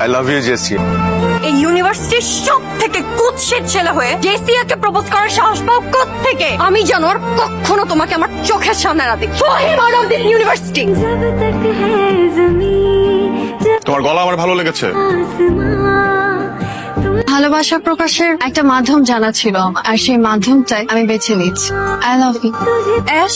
I love you JC. এই ইউনিভার্সিটির সব থেকে কুৎসিত ছেলে হয়ে জেসিয়াকে প্রপোজ করার সাহস পাও কোত্থেকে? আমি জানো আর কখনো তোমাকে আমার চোখের সামনে না দেখি। Out of this university. তোমার গলা আমার ভালো লেগেছে। ভালোবাসা প্রকাশের একটা মাধ্যম জানা ছিল আমার, আর সেই মাধ্যমটাই আমি বেছে নিচ্ছি। I love you Ash.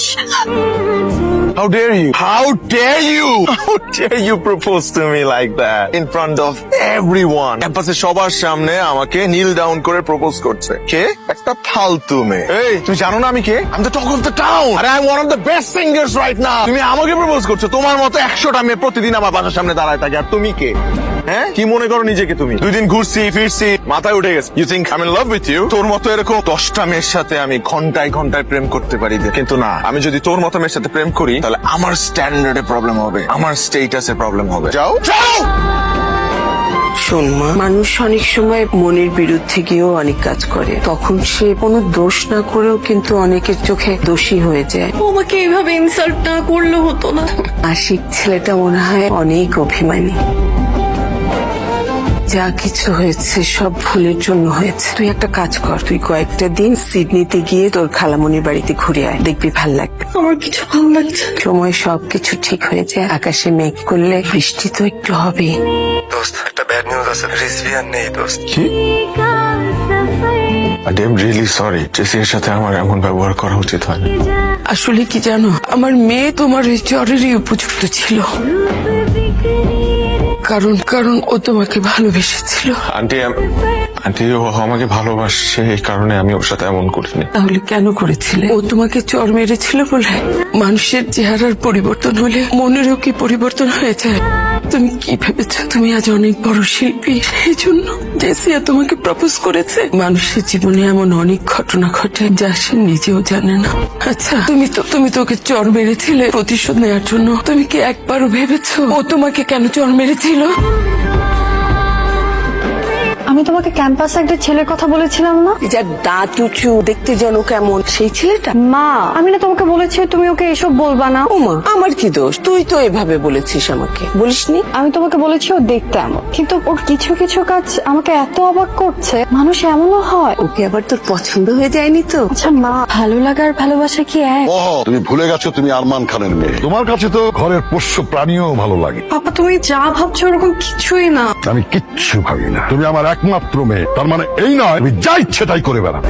How dare you? How dare you? How dare you propose to me like that in front of everyone? ক্যাম্পাসে সবার সামনে আমাকে নীল ডাউন করে প্রপোজ করছে। কে? একটা ফালতু মেয়ে। এই তুমি জানো না আমি কে? I'm the talk of the town. R I'm one of the best singers right now. তুমি আমাকে প্রপোজ করছো? তোমার মতো 100টা মেয়ে প্রতিদিন আমার বাসার সামনে দাঁড়ায় থাকে, আর তুমি কে? হ্যাঁ, কি মনে করো নিজেকে তুমি? 2 দিন ঘুরছি ফিরছি, মাথায় উঠে গেছে। You think I'm in love with you? তোর মতো এরকম 10টা মেয়ের সাথে আমি ঘন্টায় ঘন্টায় প্রেম করতে পারি, কিন্তু না, আমি যদি তোর মতো মেয়ের সাথে প্রেম করি তাহলে আমার স্ট্যান্ডার্ডে প্রবলেম হবে, আমার স্টেটাসে প্রবলেম হবে। যাও যাও। শোন মা, মানুষ অনেক সময় মনের বিরুদ্ধে গিয়েও অনেক কাজ করে, তখন সে কোনো দোষ না করেও কিন্তু অনেকের চোখে দোষী হয়ে যায়। আমাকে এইভাবে ইনসাল্ট না করলে হতো না। আশিক ছেলেটা মনে হয় অনেক অভিমানী। যা কিছু হয়েছে সব ভুলের জন্য হয়েছে। তুই একটা কাজ কর, তুই কয়েকটা দিন সিডনিতে গিয়ে তোর খালামণির বাড়িতে ঘুরে আয়, দেখবি ভাল লাগবে। আমার কিছু ভালো লাগছে। সময় সবকিছু ঠিক হয়ে যায়। আকাশে মেঘ করলে বৃষ্টি তো একটু হবে। দোস্ত, একটা ব্যাড নিউজ আছে, রিজভিয়ান নেই দোস্ত। কি? I am really sorry. জেসির সাথে আমার এমন ব্যবহার করা উচিত হয় না। আসলে কি জানো, আমার মেয়ে তোমার এই জ্বরেরই উপযুক্ত ছিল, কারণ ও তোমাকে ভালোবেসেছিল। আন্টি ও আমাকে ভালোবাসে, এই কারণে আমি ওর সাথে এমন করিনি। তাহলে কেন করেছিলে? ও তোমাকে চর মেরেছিল বলে? মানুষের চেহারার পরিবর্তন হলে মনেরও কি পরিবর্তন হয়ে যায়? তুমি কি ভেবেছো তুমি আজ অনেক বড় শিল্পী, এই জন্য জেসিয়া তোমাকে প্রপোজ করেছে? মানুষের জীবনে এমন অনেক ঘটনা ঘটে যা সে নিজেও জানে না। আচ্ছা, তুমি তো ওকে চর মেরেছিলে প্রতিশোধ নেওয়ার জন্য। তুমি কি একবারও ভেবেছো ও তোমাকে কেন চর মেরেছিল? আমি তোমাকে ক্যাম্পাসে একটা ছেলের কথা বলেছিলাম না, যার দাঁত উঁচু, দেখতে যেন কেমন, সেই ছেলেটা? মা আমি না তোমাকে বলেছি তুমি ওকে এসব বলবা না। ও মা, আমার কি দোষ? তুই তো এভাবে বলেছিস আমাকে, বলিসনি? আমি তোমাকে বলেছি ও দেখতে এমন, কিন্তু ওর কিছু কিছু কাজ আমাকে এত অবাক করছে। মানুষ এমনও হয়। ওকে আবার তোর পছন্দ হয়ে যায়নি তো? আচ্ছা মা, ভালো লাগার ভালোবাসা কি এক? ও তুমি ভুলে গেছো তুমি আরমান খানের মেয়ে। তোমার কাছে তো ঘরের পোষ্য প্রাণীও ভালো লাগে। পাপা তুমি যা ভাবছো ওরকম কিছুই না। আমি কিচ্ছু ভাবি না। তুমি আমার একমাত্র মেয়ে, তার মানে এই নয় তুমি যা ইচ্ছে তাই করে বেড়াবে।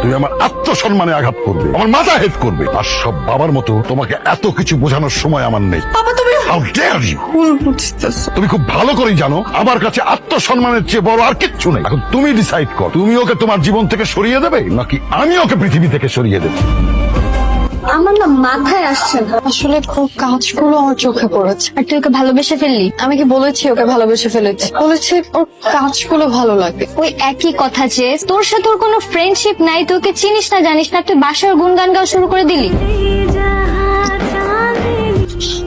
তুমি আমার আত্মসম্মানে আঘাত করবে, আমার মাথা হেট করবে, আর সব বাবার মতো তোমাকে এত কিছু বোঝানোর সময় আমার নেই। পাপা তুমি How dare you? ভুল বুঝতেছো। তুমি খুব ভালো করেই জানো আমার কাছে আত্মসম্মানের চেয়ে বড় আর কিচ্ছু নেই। এখন তুমি ডিসাইড কর, তুমি ওকে তোমার জীবন থেকে সরিয়ে দেবে নাকি আমি ওকে পৃথিবী থেকে সরিয়ে দেবো। আমার না মাথায় আসছে না, আসলে ওর কাজগুলো আমার চোখে পড়েছে। আর তুই ওকে ভালোবেসে ফেললি? আমি কি বলেছি ওকে ভালোবেসে ফেলেছি? বলেছি ওর কাজগুলো ভালো লাগে। ওই একই কথা যে তোর সাথে ওর কোনো ফ্রেন্ডশিপ নাই, তোকে চিনিস না জানিস না, তুই বাসার গুনগান গাওয়া শুরু করে দিলি।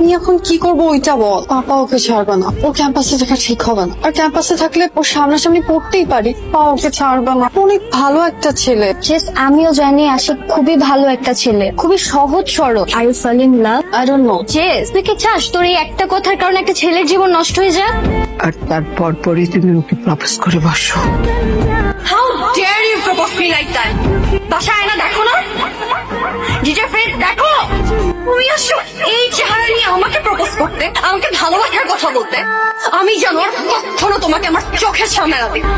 আমি এখন কি করবো ওইটা বল। পাপা ওকে ছাড়বে না, ও ক্যাম্পাসে থাকা ঠিক হবে না। আর ক্যাম্পাসে থাকলে ওর সামনাসামনি পড়তেই পারি। পা ওকে ছাড়বে না, অনেক ভালো একটা ছেলে। আমিও জানি আশিক খুবই ভালো একটা ছেলে, খুবই সহজ সরল। Are you fall in love? I don't know. তুই কি চাস তোর এই একটা কথার কারণে একটা ছেলের জীবন নষ্ট হয়ে যাক? আর তারপর পরে তুমি ওকে প্রপোজ করে বসো। How dare you propose me like that? বাসায় না দেখো না, নিজের ফেস দেখো। তুমি আসো এই চেহারা নিয়ে আমাকে প্রপোজ করতে, আমাকে ভালোবাসার কথা বলতে। আমি জানো আর কখনো তোমাকে আমার চোখের সামনে না দেখি।